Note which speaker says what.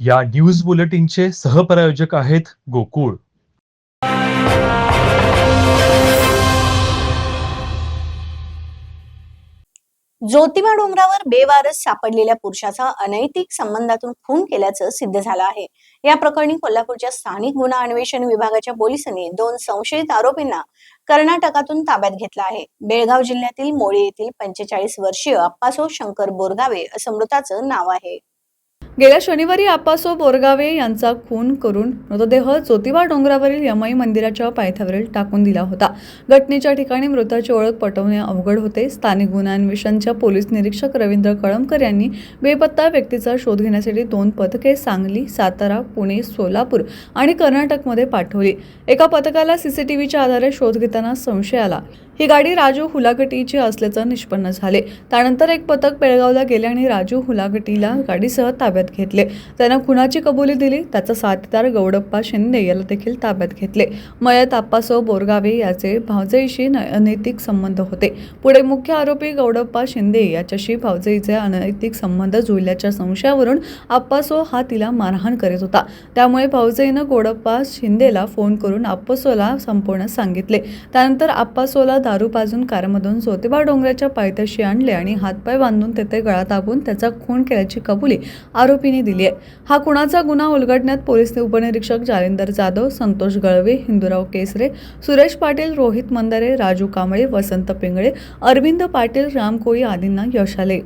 Speaker 1: या न्यूज बुलेटिनचे सहप्रायोजक आहेत गोकुळ.
Speaker 2: ज्योतिबा डोंगरावर बेवारस सापडलेल्या पुरुषाचा अनैतिक संबंधातून खून केल्याचं सिद्ध झालं आहे. या प्रकरणी कोल्हापूरच्या स्थानिक गुन्हा अन्वेषण विभागाच्या पोलिसांनी 2 संशयित आरोपींना कर्नाटकातून ताब्यात घेतलं आहे. बेळगाव जिल्ह्यातील मोळी येथील 45 वर्षीय अप्पासो शंकर बोरगावे असं मृताचं नाव आहे.
Speaker 3: गेल्या शनिवारी आप्पासो बोरगावे यांचा खून करून मृतदेह ज्योतिबा डोंगरावरील यमाई मंदिराच्या पायथ्यावर टाकून दिला होता. घटनेच्या ठिकाणी मृताची ओळख पटवणे अवघड होते. स्थानिक गुन्हा अन्वेषणच्या पोलीस निरीक्षक रवींद्र कळमकर यांनी बेपत्ता व्यक्तीचा शोध घेण्यासाठी 2 पथके सांगली, सातारा, पुणे, सोलापूर आणि कर्नाटकमध्ये पाठवली. एका पथकाला सीसीटीव्हीच्या आधारे शोध घेताना संशय आला. ही गाडी राजू हुलागटीची असल्याचं निष्पन्न झाले. त्यानंतर एक पथक बेळगावला गेले आणि राजू हुलागटीला गाडीसह ताब्यात घेतले. त्यानं खुनाची कबुली दिली. त्याचा साथीदार गौडप्पा शिंदे याला देखील ताब्यात घेतले. मयत आप्पासो बोरगावे याचे भावजईशी अनैतिक संबंध होते. पुढे मुख्य आरोपी गौडप्पा शिंदे याच्याशी भावजईचे अनैतिक संबंध जुळल्याच्या संशयावरून आप्पासो हा तिला मारहाण करीत होता. त्यामुळे भावजईनं गौडप्पा शिंदेला फोन करून आप्पासोला संपवण्यास सांगितले. त्यानंतर आप्पासोला दारू पाजून कारमधून ज्योतिबा डोंगराच्या पायथ्याशी आणले आणि हातपाय बांधून तेथे गळा दाबून त्याचा खून केल्याची कबुली आरोपीने दिली आहे. हा खुनाचा गुन्हा उलगडण्यात पोलीस उपनिरीक्षक जालिंदर जाधव, संतोष गळवे, हिंदूराव केसरे, सुरेश पाटील, रोहित मंदारे, राजू कांबळे, वसंत पिंगळे, अरविंद पाटील, राम कोळी आदींना यश आले.